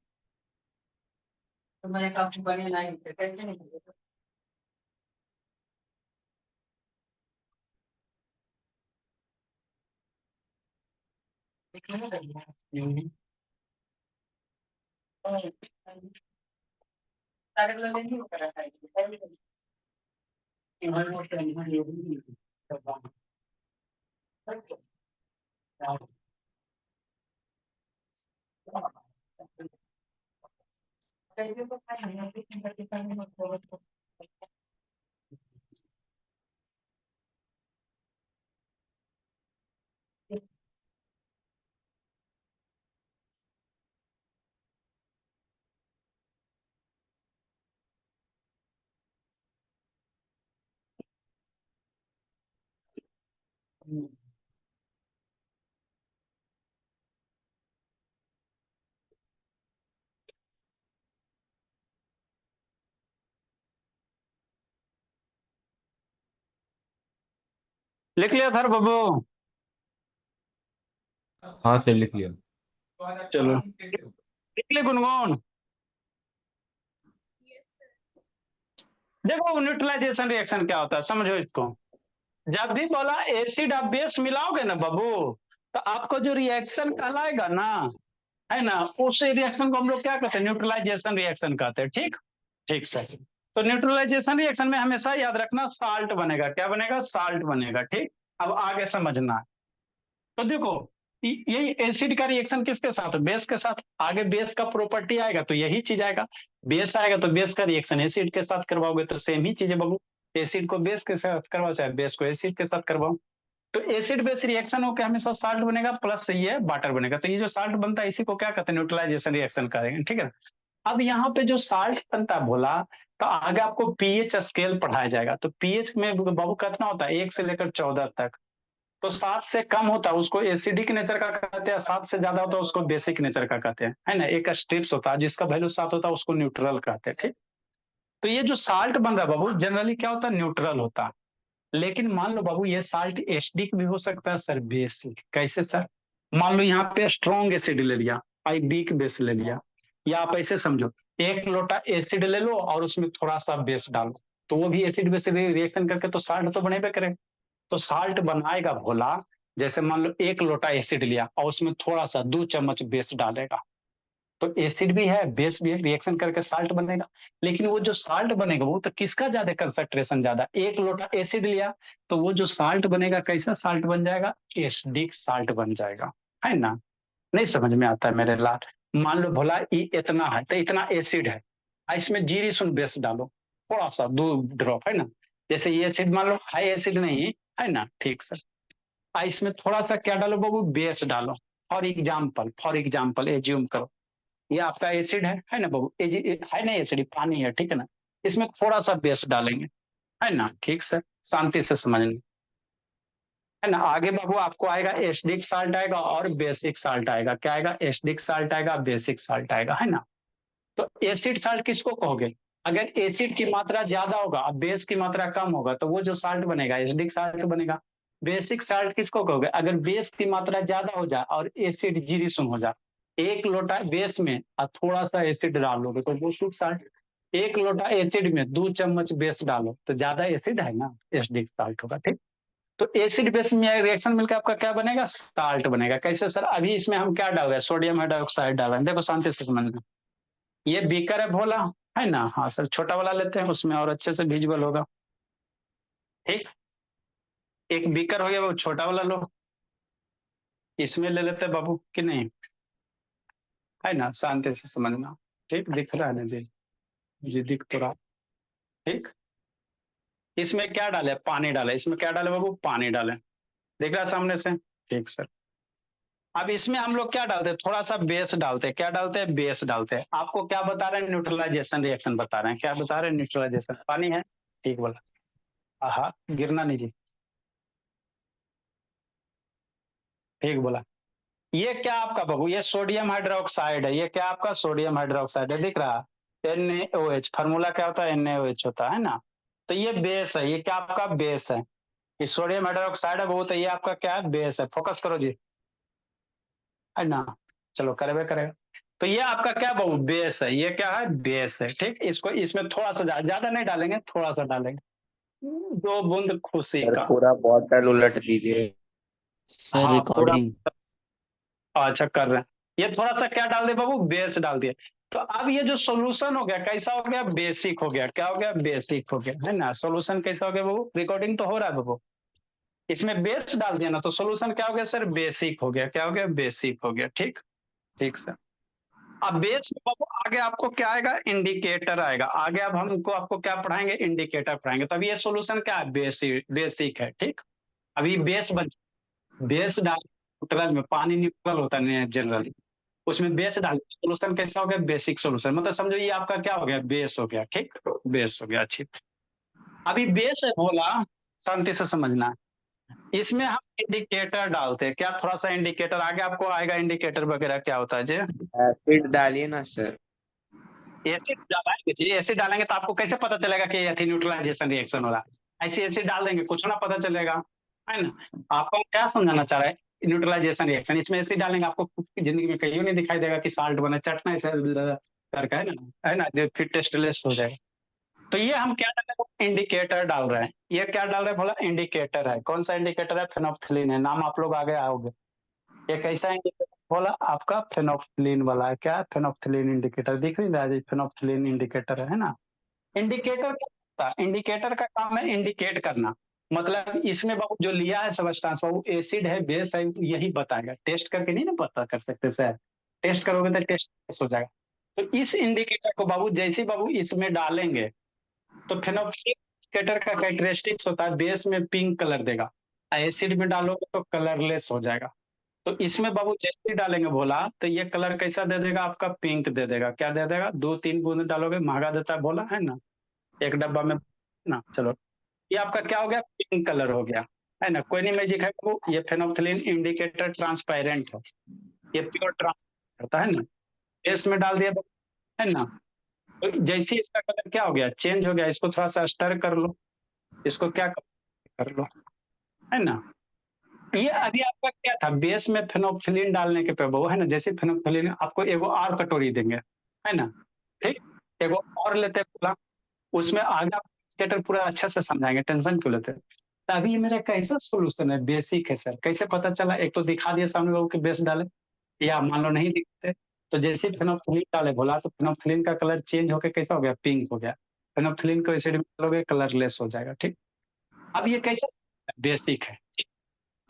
A: लिख लिया था बाबू?
D: हाँ सर लिख लिया।
A: चलो लिख लिया गुनगुन। देखो न्यूट्रलाइजेशन रिएक्शन क्या होता है, समझो इसको। जब भी बोला एसिड आप बेस मिलाओगे ना बाबू, तो आपको जो रिएक्शन कहलाएगा ना, है ना, उस रिएक्शन को हम लोग क्या कहते हैं? न्यूट्रलाइजेशन रिएक्शन कहते हैं। ठीक ठीक सर। तो न्यूट्रलाइजेशन रिएक्शन में हमेशा याद रखना साल्ट बनेगा। क्या बनेगा? साल्ट बनेगा। ठीक। अब आगे समझना। तो देखो यही एसिड का रिएक्शन किसके साथ, बेस के साथ। आगे बेस का प्रॉपर्टी आएगा तो यही चीज आएगा, बेस आएगा तो बेस का रिएक्शन एसिड के साथ करवाओगे तो सेम ही चीज है बाबू। एसिड को बेस के साथ करवाओ चाहे बेस को एसिड के साथ करवाओ, तो एसिड बेस रिएक्शन होकर हमेशा साल्ट बनेगा प्लस ये वाटर बनेगा। तो ये जो साल्ट बनता है इसी को क्या कहते हैं, न्यूट्रलाइजेशन रिएक्शन करेंगे, ठीक है। अब यहाँ पे जो साल्ट बनता है बोला, तो आगे आपको पीएच स्केल पढ़ाया जाएगा। तो पीएच में बाबू कितना होता है, 1 से लेकर 14 तक। तो 7 से कम होता है उसको एसिडिक नेचर का कहते हैं, 7 से ज्यादा होता है उसको बेसिक नेचर का कहते हैं, है ना। एक स्ट्रिप्स होता है जिसका वैल्यू 7 होता है उसको न्यूट्रल कहते हैं, ठीक। तो ये जो साल्ट बन रहा है बाबू जनरली क्या होता है, न्यूट्रल होता है। लेकिन मान लो बाबू ये साल्ट एसिडिक भी हो सकता है सर, बेसिक। कैसे सर, मान लो यहाँ पे स्ट्रॉन्ग एसिड ले लिया, वीक बेस ले लिया, या आप ऐसे समझो 1 लोटा एसिड ले लो और उसमें थोड़ा सा बेस डालो, तो वो भी एसिड बेस रिएक्शन करके तो साल्ट तो बनेबे करेगा। तो साल्ट बनाएगा भोला, जैसे मान लो 1 लोटा एसिड लिया और उसमें थोड़ा सा 2 चम्मच बेस डालेगा, तो एसिड भी है बेस भी है, रिएक्शन करके साल्ट बनेगा। लेकिन वो जो साल्ट बनेगा वो तो किसका ज्यादा कंसंट्रेशन ज्यादा, 1 लोटा एसिड लिया तो वो जो साल्ट बनेगा कैसा साल्ट बन जाएगा, एसिडिक साल्ट बन जाएगा, है ना। नहीं समझ में आता है मेरे लाल। मान लो भोला इतना है तो इतना एसिड है, इसमें जीरी सुन बेस डालो थोड़ा सा 2 ड्रॉप, है ना। जैसे ये एसिड मान लो हाई एसिड नहीं है ना, ठीक सर। इसमें थोड़ा सा क्या डालो बाबू, बेस डालो। फॉर एग्जाम्पल एज्यूम करो ये आपका एसिड है ना बाबू, है ना एसिड पानी है, ठीक है ना। इसमें थोड़ा सा बेस डालेंगे, है ना, ठीक सर, शांति से समझ लें, है ना। आगे बाबू आपको आएगा एसिडिक साल्ट आएगा और बेसिक साल्ट आएगा। क्या आएगा, एसिडिक साल्ट आएगा, बेसिक साल्ट आएगा, है ना। तो एसिड साल्ट किसको कहोगे, अगर एसिड की मात्रा ज्यादा होगा और बेस की मात्रा कम होगा तो वो जो साल्ट बनेगा एसिडिक साल्ट बनेगा। बेसिक साल्ट किसको कहोगे, अगर बेस की मात्रा ज्यादा हो जाए और एसिड जीरिसुम हो जाए, 1 लोटा बेस में और थोड़ा सा एसिड डालोगे तो वो शुद्ध साल्ट। 1 लोटा एसिड में 2 चम्मच बेस डालो तो ज्यादा एसिड है ना, एसिडिक साल्ट होगा, ठीक। तो एसिड बेस में रिएक्शन मिलकर आपका क्या बनेगा, साल्ट बनेगा। कैसे सर, अभी इसमें हम क्या डाल रहे हैं, सोडियम हाइड्रोक्साइड डाल रहे हैं, देखो शांति से समझना। ये बीकर है भोला, है ना, हाँ सर छोटा वाला लेते हैं उसमें और अच्छे से विजुअल होगा, ठीक। एक बीकर हो गया वो छोटा वाला लो, इसमें ले लेते हैं बाबू कि नहीं, है ना, शांति से समझना, ठीक। दिख रहा है ना जी, जी दिख तो रहा, ठीक। इसमें क्या डाले, पानी डाले, इसमें क्या डाले बाबू, पानी डाले, दिख रहा है सामने से, ठीक सर। अब इसमें हम लोग क्या डालते हैं, थोड़ा सा बेस डालते हैं, क्या डालते हैं, बेस डालते हैं। आपको क्या बता रहे हैं, न्यूट्रलाइजेशन रिएक्शन बता रहे हैं, क्या बता रहे हैं, न्यूट्रलाइजेशन, पानी है, ठीक बोला, हाँ गिरना नहीं जी, ठीक बोला। ये क्या आपका बाबू, ये सोडियम हाइड्रोक्साइड है, ये क्या आपका सोडियम हाइड्रोक्साइड है, दिख रहा है, NaOH, फार्मूला क्या होता है, NaOH होता है ना। तो ये बेस है, ये क्या आपका बेस है, ये सोडियम हाइड्रोक्साइड है वो, तो ये आपका क्या है, बेस है। फोकस करो जी, है ना, चलो करेगा करेगा। तो ये आपका क्या बाबू, बेस है, ये क्या है, बेस है, ठीक। इसको इसमें थोड़ा सा ज्यादा नहीं डालेंगे, थोड़ा सा डालेंगे, 2 बूंद खुशी
B: सर
A: का।
B: पूरा बॉटल उलट दीजिए।
E: सर
A: हाँ पूरा,
E: रिकॉर्डिंग।
A: अच्छा कर रहे हैं। ये थोड़ा सा क्या डाल दे बाबू, बेस डाल दिया। तो अब ये जो सोल्यूशन हो गया कैसा हो गया, बेसिक हो गया, क्या हो गया, बेसिक हो गया, है ना। सोल्यूशन कैसा हो गया बाबू, रिकॉर्डिंग तो हो रहा है बाबू, इसमें बेस डाल दिया ना तो सोल्यूशन क्या हो गया सर, बेसिक हो गया, क्या हो गया, बेसिक हो गया, ठीक। ठीक सर। अब बेस में बाबू आगे आपको क्या आएगा, इंडिकेटर आएगा। आगे अब हमको आपको क्या पढ़ाएंगे, इंडिकेटर पढ़ाएंगे। तब ये सोल्यूशन क्या है, बेसिक बेसिक है, ठीक। अभी बेस बन, बेस डाल, न्यूट्रल में पानी न्यूट्रल होता है जनरली, उसमें बेस डाल, सोल्यूशन कैसा हो गया, बेसिक सोल्यूशन। मतलब समझो ये आपका क्या हो गया, बेस हो गया, ठीक, बेस हो गया, अच्छी। अभी बेस है बोला, शांति से समझना, इसमें हम इंडिकेटर डालते हैं, क्या थोड़ा सा इंडिकेटर आगे आपको आएगा, इंडिकेटर वगैरह क्या होता है जी।
B: एसिड डालिए ना सर।
A: एसिड डालेंगे जी, एसिड डालेंगे तो आपको कैसे पता चलेगा कि एथी न्यूट्रलाइजेशन रिएक्शन हो रहा है, ऐसे एसिड डाल देंगे कुछ ना पता चलेगा, है ना। आपको क्या समझाना चाह रहा है, न्यूट्रलाइजेशन रिएक्शन, इसमें एसिड डालेंगे आपको जिंदगी में कहीं नहीं दिखाई देगा कि साल्ट बना, चटना ऐसा करके, है ना, जो फिर टेस्टलेस हो जाएगा। तो ये हम क्या डाल रहे हैं, इंडिकेटर डाल रहे हैं। ये क्या डाल रहे हैं बोला, इंडिकेटर है। कौन सा इंडिकेटर है, फेनोप्थलीन है, नाम आप लोग आगे आओगे। ये कैसा इंडिकेटर बोला आपका, फेनोप्थलीन वाला है, क्या फेनोप्थलीन इंडिकेटर, दिख नहीं रहा है, फेनोप्थलीन इंडिकेटर है ना। इंडिकेटर क्या होता है, इंडिकेटर का काम है इंडिकेट करना। मतलब इसमें बाबू जो लिया है सब्सटेंस बाबू एसिड है बेस है यही बताएगा, टेस्ट करके नहीं ना पता कर सकते सर, टेस्ट करोगे तो टेस्ट हो जाएगा। तो इस इंडिकेटर को बाबू जैसे ही बाबू इसमें डालेंगे तो फेनोक्सिल इंडिकेटर का कैरेक्टरिस्टिक्स होता है बेस में पिंक कलर देगा, एसिड में डालोगे तो कलरलेस हो जाएगा। तो इसमें बाबू जैसे ही डालेंगे भोला तो ये कलर कैसा दे देगा आपका, पिंक दे देगा। क्या दे देगा, 2-3 बूंद डालोगे महंगा देता है भोला है ना, एक डब्बा में ना। चलो ये आपका क्या हो गया, पिंक कलर हो गया है ना। कोई नहीं मैजिक है वो, ये फेनोक्सिलिन इंडिकेटर ट्रांसपेरेंट है, ये प्योर ट्रांसपेरेंट करता है ना। बेस में डाल दिया है ना, तो जैसे ही इसका कलर क्या हो गया, चेंज हो गया। इसको थोड़ा सा स्टर कर लो, इसको क्या कर लो है ना। ये अभी आपका क्या था, बेस में फेनोक्सिलिन डालने के पे वो है ना, जैसे फेनोक्सिलिन आपको एगो और कटोरी देंगे है ना, ठीक, एगो और लेते पूरा, उसमें आगे इंडिकेटर पूरा अच्छा से समझाएंगे, टेंशन क्यों लेते हैं। तो अभी ये मेरा कैसा सोल्यूशन है, बेसिक है सर, कैसे पता चला, एक तो दिखा दिया सामने लोगों के बेस डाले, या मान लो नहीं दिखते तो जैसे ही फेनोक्सिलिन डाले बोला तो फेनोक्सिलिन का कलर चेंज होकर कैसा हो गया, पिंक हो गया। फेनोक्सिलिन को एसिड में डालोगे कलरलेस हो जाएगा, ठीक। अब ये कैसा बेसिक है।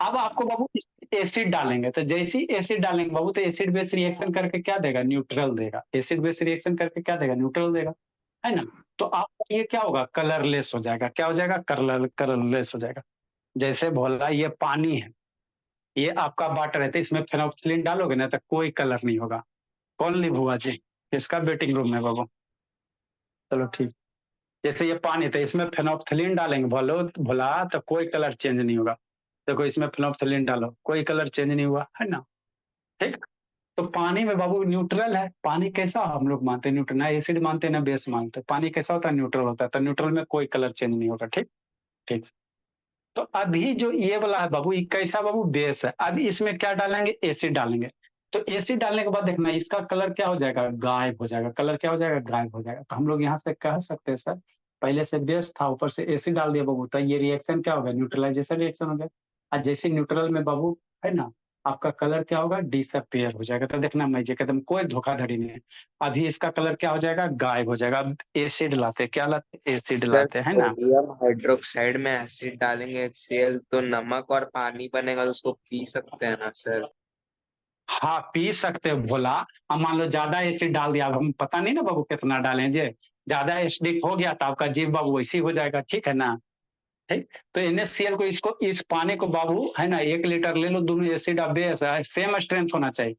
A: अब आपको बाबू एसिड डालेंगे तो जैसे ही एसिड डालेंगे बाबू तो एसिड बेस रिएक्शन करके क्या देगा, न्यूट्रल देगा। एसिड बेस रिएक्शन करके क्या देगा, न्यूट्रल देगा है ना। तो आपका ये क्या होगा, कलरलेस हो जाएगा। क्या हो जाएगा, कलरलेस हो जाएगा। जैसे बोला ये पानी है, ये आपका वाटर है, तो इसमें फेनोक्सिलिन डालोगे ना तो कोई कलर नहीं होगा। कौन ली बुआ जी, किसका वेटिंग रूम है बाबू, चलो ठीक। जैसे ये पानी तो इसमें फेनोक्सिलिन डालेंगे बोलो भोला तो कोई कलर चेंज नहीं होगा। देखो इसमें फेनोक्सिलिन डालो कोई कलर चेंज नहीं हुआ है ना, ठीक। तो पानी में बाबू न्यूट्रल है, पानी कैसा हम लोग मानते हैं न्यूट्रल, ना एसिड मानते हैं ना बेस मानते हैं। पानी कैसा होता है, न्यूट्रल होता है, तो न्यूट्रल में कोई कलर चेंज नहीं होगा, ठीक। ठीक। तो अभी जो ये वाला है बाबू ये कैसा बाबू, बेस है। अभी इसमें क्या डालेंगे, एसिड डालेंगे। तो एसिड डालने के बाद देखना इसका कलर क्या हो जाएगा, गायब हो जाएगा। कलर क्या हो जाएगा, गायब हो जाएगा। तो हम लोग यहाँ से कह सकते हैं सर, पहले से बेस था ऊपर से एसिड डाल दिया बाबू, तो ये रिएक्शन क्या होगा, न्यूट्रलाइजेशन रिएक्शन हो गया। और जैसे न्यूट्रल में बाबू है ना, आपका कलर क्या होगा, डिसअपियर हो जाएगा। तो देखना मैजिक एकदम कोई धोखाधड़ी नहीं है। अभी इसका कलर क्या हो जाएगा, गायब हो जाएगा। अब एसिड लाते, क्या लाते, एसिड
B: सर
A: लाते है ना।
B: सोडियम हाइड्रोक्साइड में एसिड डालेंगे HCl तो नमक और पानी बनेगा, तो उसको पी सकते हैं ना सर।
A: हाँ पी सकते हो भोला। अब मान लो ज्यादा एसिड डाल दिया, अब हम पता नहीं ना बाबू कितना डालें, जे ज्यादा एसिडिक हो गया तो आपका जीव बाबू वैसी हो जाएगा, ठीक है ना। ठीक। तो NaCl को इसको इस पानी को बाबू है ना 1 लीटर ले लो, दोनों एसिड और बेस सेम स्ट्रेंथ होना चाहिए।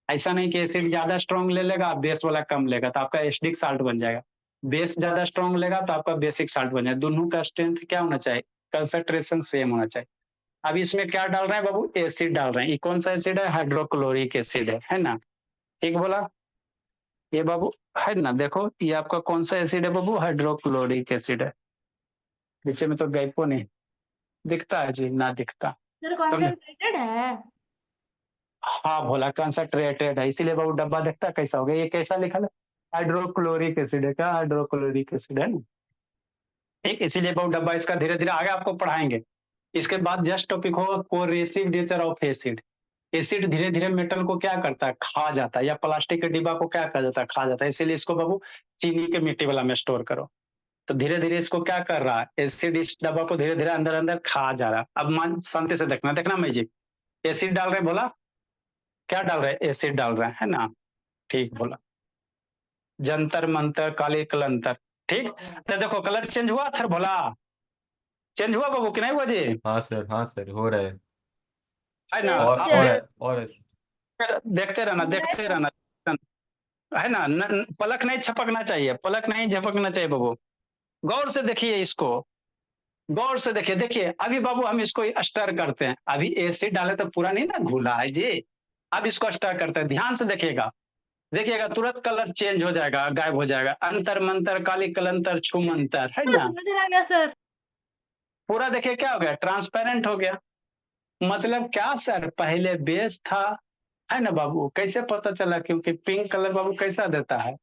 A: ऐसा नहीं कि एसिड ज्यादा स्ट्रॉन्ग ले लेगा बेस वाला कम लेगा तो आपका एसिडिक साल्ट बन जाएगा। बेस ज्यादा स्ट्रॉन्ग लेगा तो आपका बेसिक साल्ट बन जाएगा। दोनों का स्ट्रेंथ क्या होना चाहिए, कंसंट्रेशन सेम होना चाहिए। अब इसमें क्या डाल रहे हैं बाबू, एसिड डाल रहे हैं। ये कौन सा एसिड है, हाइड्रोक्लोरिक एसिड है ना, ठीक बोला। ये बाबू है ना, देखो ये आपका कौन सा एसिड है बाबू, हाइड्रोक्लोरिक एसिड है। नीचे में तो गैपो नहीं दिखता है जी, ना दिखता,
E: सर
A: समझे।
E: कॉन्सेंट्रेटेड है।
A: हाँ भोला कंसंट्रेटेड है, इसीलिए बाबू डब्बा देखता है कैसा हो गया, ये कैसा लिखा है, हाइड्रोक्लोरिक एसिड है। क्या हाइड्रोक्लोरिक एसिड है ना, ठीक। इसीलिए बाबू डब्बा इसका धीरे धीरे आगे आपको पढ़ाएंगे। इसके बाद जस्ट टॉपिक हो coercive nature of acid. Acid धीरे धीरे मेटल को क्या करता है, खा जाता है, या प्लास्टिक के डिब्बा को क्या कर जाता है, खा जाता है। इसीलिए इसको बाबू चीनी के मिट्टी वाला में स्टोर करो। तो धीरे धीरे इसको क्या कर रहा है, एसिड इस डब्बा को धीरे धीरे अंदर अंदर खा जा रहा है। अब मान शांति से देखना, देखना मैजिक। एसिड डाल रहे बोला, क्या डाल रहे, एसिड डाल रहे है ना, ठीक बोला। जंतर मंतर काली कलंतर, ठीक। तो देखो कलर चेंज हुआ था बोला, चेंज हुआ बाबू कि नहीं हुआ जी,
D: हाँ सर हो रहा
A: है ना।
D: और
E: Yes,
D: और
E: sir.
D: और
A: देखते रहना, देखते रहना है ना। पलक नहीं छपकना चाहिए, पलक नहीं झपकना चाहिए बाबू। गौर से देखिए इसको, गौर से देखिए। देखिए अभी बाबू हम इसको स्टर करते हैं, अभी एसिड डाले तो पूरा नहीं ना घुला है जी। अब इसको स्टर करते हैं, ध्यान से देखिएगा, देखिएगा तुरंत कलर चेंज हो जाएगा, गायब हो जाएगा। अंतर मंतर काली कलंतर छुमंतर है ना,
E: समझ आ गया सर।
A: पूरा देखिए क्या हो गया, ट्रांसपेरेंट हो गया। मतलब क्या सर, पहले बेस था है ना बाबू, कैसे पता चला, क्योंकि पिंक कलर बाबू कैसा देता है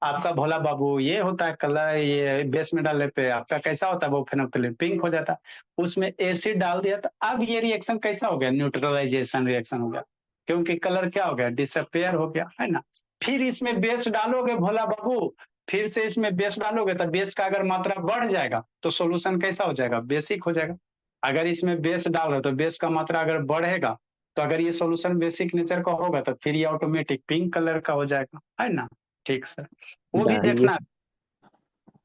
A: आपका भोला बाबू, ये होता है कलर, ये बेस में डालने पे आपका कैसा होता है वो फेनोक्सिलिन पिंक हो जाता है। उसमें एसिड डाल दिया तो अब ये रिएक्शन कैसा हो गया, न्यूट्रलाइजेशन रिएक्शन हो गया, क्योंकि कलर क्या हो गया, डिसअपेयर हो गया है ना। फिर इसमें बेस डालोगे भोला बाबू, फिर से इसमें बेस डालोगे तो बेस का अगर मात्रा बढ़ जाएगा तो सोल्यूशन कैसा हो जाएगा, बेसिक हो जाएगा। अगर इसमें बेस डाल रहे हो तो बेस का मात्रा अगर बढ़ेगा तो अगर ये सॉल्यूशन बेसिक नेचर का होगा तो फिर ये ऑटोमेटिक पिंक कलर का हो जाएगा, है ना। ठीक सर, वो भी
B: डालिए।
A: देखना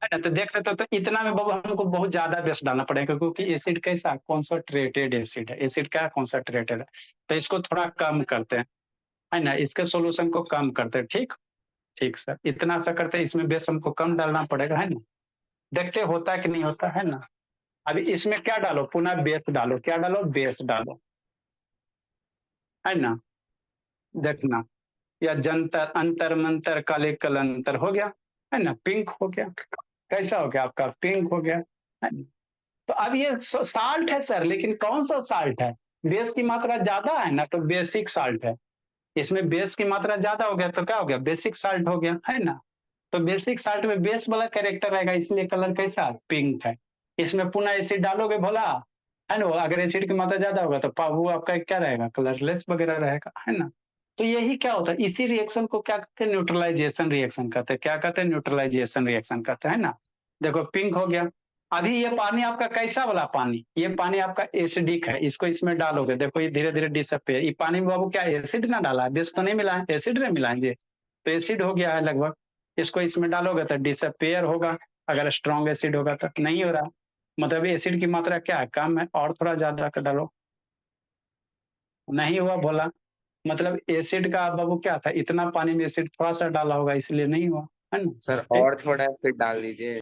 A: है ना। तो देख सकते हो, तो इतना में बाबू हमको बहुत ज्यादा बेस डालना पड़ेगा, क्योंकि एसिड कैसा कॉन्सनट्रेटेड एसिड है, एसिड क्या कॉन्सनट्रेटेड है। तो इसको थोड़ा कम करते हैं, है ना, इसके सोल्यूशन को कम करते हैं। ठीक, ठीक सर, इतना सा करते हैं, इसमें बेस हमको कम डालना पड़ेगा, है ना। देखते होता है कि नहीं होता, है ना। अभी इसमें क्या डालो, पुनः बेस डालो, क्या डालो, बेस डालो, है ना। देखना, या जंतर अंतर मंतर काले कलंतर हो गया, है ना, पिंक हो गया। कैसा हो गया आपका, पिंक हो गया, है ना? तो अब ये साल्ट है सर, लेकिन कौन सा साल्ट है, बेस की मात्रा ज्यादा है ना, तो बेसिक साल्ट है। इसमें बेस की मात्रा ज्यादा हो गया तो क्या हो गया, बेसिक साल्ट हो गया, है ना। तो बेसिक साल्ट में बेस वाला कैरेक्टर रहेगा, इसलिए कलर कैसा, पिंक है। इसमें पुनः एसिड डालोगे भोला, है ना, अगर एसिड की मात्रा ज्यादा होगा तो वो आपका क्या रहेगा, कलरलेस वगैरह रहेगा, है ना। तो यही क्या होता है, इसी रिएक्शन को क्या कहते हैं, न्यूट्रलाइजेशन रिएक्शन कहते हैं। क्या कहते हैं, न्यूट्रलाइजेशन रिएक्शन कहते हैं, है ना। देखो पिंक हो गया। अभी ये पानी आपका कैसा वाला पानी, ये पानी आपका एसिडिक है, इसको इसमें डालोगे, देखो ये धीरे धीरे डिसअपियर। ये पानी में बाबू क्या एसिड ना डाला है, बेस तो नहीं मिला है, एसिड नहीं मिला है ये, तो एसिड हो गया है लगभग। इसको इसमें डालोगे तो डिसअपियर होगा, अगर स्ट्रॉन्ग एसिड होगा तो नहीं हो रहा। मतलब एसिड की मात्रा क्या है, कम है, और थोड़ा ज्यादा कर डालो, नहीं हुआ बोला। मतलब एसिड का बाबू क्या था, इतना पानी में एसिड थोड़ा सा डाला होगा, इसलिए नहीं हुआ, है ना।
B: सर
A: ठीक,
B: और थोड़ा फिर डाल दीजिए।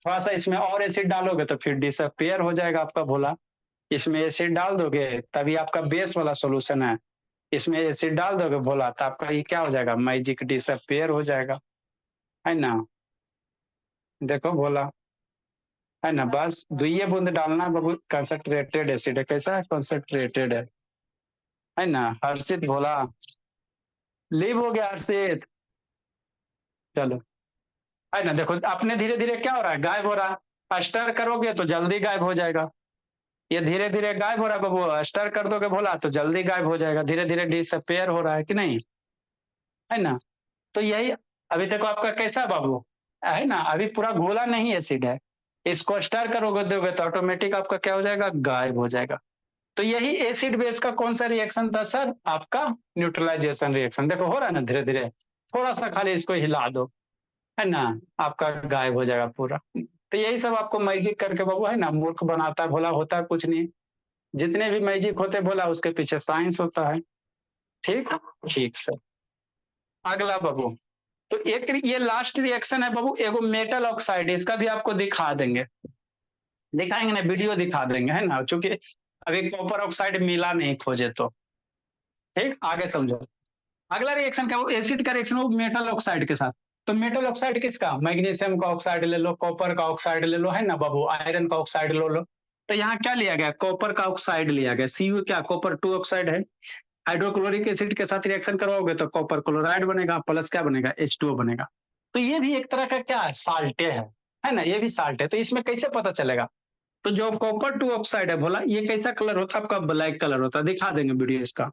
A: थोड़ा सा इसमें और एसिड डालोगे तो फिर डिसअपियर हो जाएगा आपका भोला। इसमें एसिड डाल दोगे तभी आपका बेस वाला सॉल्यूशन है। इसमें एसिड डाल दोगे भोला तो आपका ये क्या हो जाएगा, मैजिक डिसअपियर हो जाएगा, है ना। देखो भोला, है ना, बस दुइये बूंद डालना बाबू, कंसंट्रेटेड एसिड है, कैसा है, कंसंट्रेटेड है ना। हर्षित भोला, लीव हो गया हर्षित, चलो, है ना। देखो अपने धीरे धीरे क्या हो रहा है, गायब हो रहा है। स्टर करोगे तो जल्दी गायब हो जाएगा, ये धीरे धीरे गायब हो रहा है बाबू। स्टर कर दोगे भोला तो जल्दी गायब हो जाएगा, धीरे धीरे डिसअपियर हो रहा है कि नहीं, है ना। तो यही, अभी देखो आपका कैसा है बाबू, है ना, अभी पूरा गोला नहीं एसिड है। इसको स्टर करोगे दोगे तो ऑटोमेटिक आपका क्या हो जाएगा, गायब हो जाएगा। तो यही एसिड बेस का कौन सा रिएक्शन था सर, आपका न्यूट्रलाइजेशन रिएक्शन। देखो हो रहा है ना धीरे धीरे, थोड़ा सा खाली इसको हिला दो, है ना, आपका गायब हो जाएगा पूरा। तो यही सब आपको मैजिक करके बाबू, है ना, मूर्ख बनाता है भोला, होता है कुछ नहीं। जितने भी मैजिक होते भोला उसके पीछे साइंस होता है। ठीक, ठीक सर। अगला बाबू, तो एक ये लास्ट रिएक्शन है बाबू, एगो मेटल ऑक्साइड, इसका भी आपको दिखा देंगे, दिखाएंगे ना, वीडियो दिखा देंगे, है ना, चूंकि अभी कॉपर ऑक्साइड मिला नहीं खोजे तो। ठीक, आगे समझो। अगला रिएक्शन क्या, वो एसिड का रिएक्शन, वो मेटल ऑक्साइड के साथ। तो मेटल ऑक्साइड किसका, मैग्नीशियम का ऑक्साइड ले लो, कॉपर का ऑक्साइड ले लो, है ना बाबू, आयरन का ऑक्साइड ले लो। तो यहाँ क्या लिया गया, कॉपर का ऑक्साइड लिया गया, सीयू क्या, कॉपर 2 ऑक्साइड है। हाइड्रोक्लोरिक एसिड के साथ रिएक्शन करवाओगे तो कॉपर क्लोराइड बनेगा, प्लस क्या बनेगा, H2O बनेगा। तो ये भी एक तरह का क्या है, साल्टे है ना, ये भी साल्ट है। तो इसमें कैसे पता चलेगा, तो जो कॉपर 2 ऑक्साइड है बोला, ये कैसा कलर होता है आपका, ब्लैक कलर होता है, दिखा देंगे वीडियो इसका।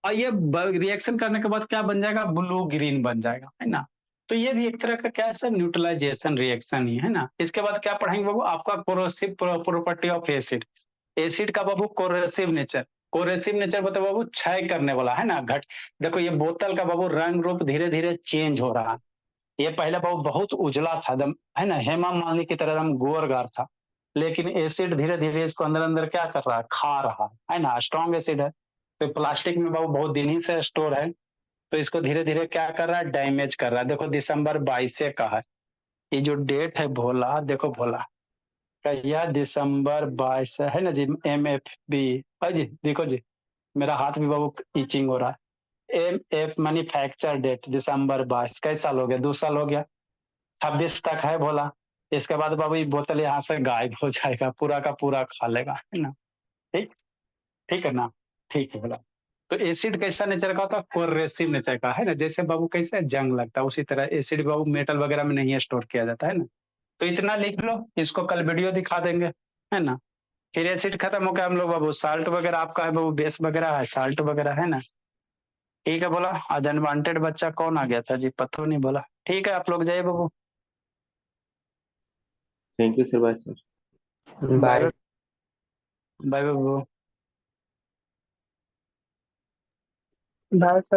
A: और ये रिएक्शन करने के बाद क्या बन जाएगा, ब्लू ग्रीन बन जाएगा, है ना। तो ये भी एक तरह का क्या है सर, न्यूट्रलाइजेशन रिएक्शन ही है ना। इसके बाद क्या पढ़ेंगे बाबू, आपका corrosive property of acid. Acid का बाबू कोरेसिव नेचर, कोरेसिव नेचर मतलब बाबू क्षय करने वाला, है ना, घट। देखो ये बोतल का बाबू रंग रूप धीरे धीरे चेंज हो रहा है। ये पहले बाबू बहुत उजला था एकदम, है ना, हेमा मालिनी की तरह एकदम गोरगार था। लेकिन एसिड धीरे धीरे इसको अंदर अंदर क्या कर रहा है, खा रहा है ना, स्ट्रॉन्ग एसिड है। तो प्लास्टिक में बाबू बहुत दिन ही से स्टोर है, तो इसको धीरे धीरे क्या कर रहा है, डैमेज कर रहा है। देखो दिसंबर 22 से का है, ये जो डेट है भोला, देखो भोला का, यह दिसंबर 22 है ना जी, MFB है जी, देखो जी, मेरा हाथ भी बाबू इचिंग हो रहा है। MF मैन्युफैक्चर डेट दिसंबर 22, कई साल हो गया, 2 साल हो गया, 26 तक है भोला। इसके बाद बाबू ये बोतल यहाँ से गायब हो जाएगा, पूरा का पूरा खा लेगा, है ना। ठीक, ठीक है ना, ठीक है भोला। तो एसिड कैसा नेचर का होता है, कोरेसिव नेचर का, है ना, जैसे बाबू कैसे जंग लगता है उसी तरह एसिड बाबू मेटल वगैरह में नहीं स्टोर किया जाता है ना। तो इतना लिख लो, इसको कल वीडियो दिखा देंगे, है ना। फिर एसिड खत्म हो गया, हम लोग बाबू साल्ट वगैरह आपका है बाबू, बेस वगैरह है, साल्ट वगैरह, है ना। ठीक है बोला, आज अनवांटेड बच्चा कौन आ गया था जी, पता नहीं बोला। ठीक है, आप लोग जाइए बाबू।
E: Thank you sir, bye sir.
B: Bye.
A: Bye bye bye.
E: Bye sir.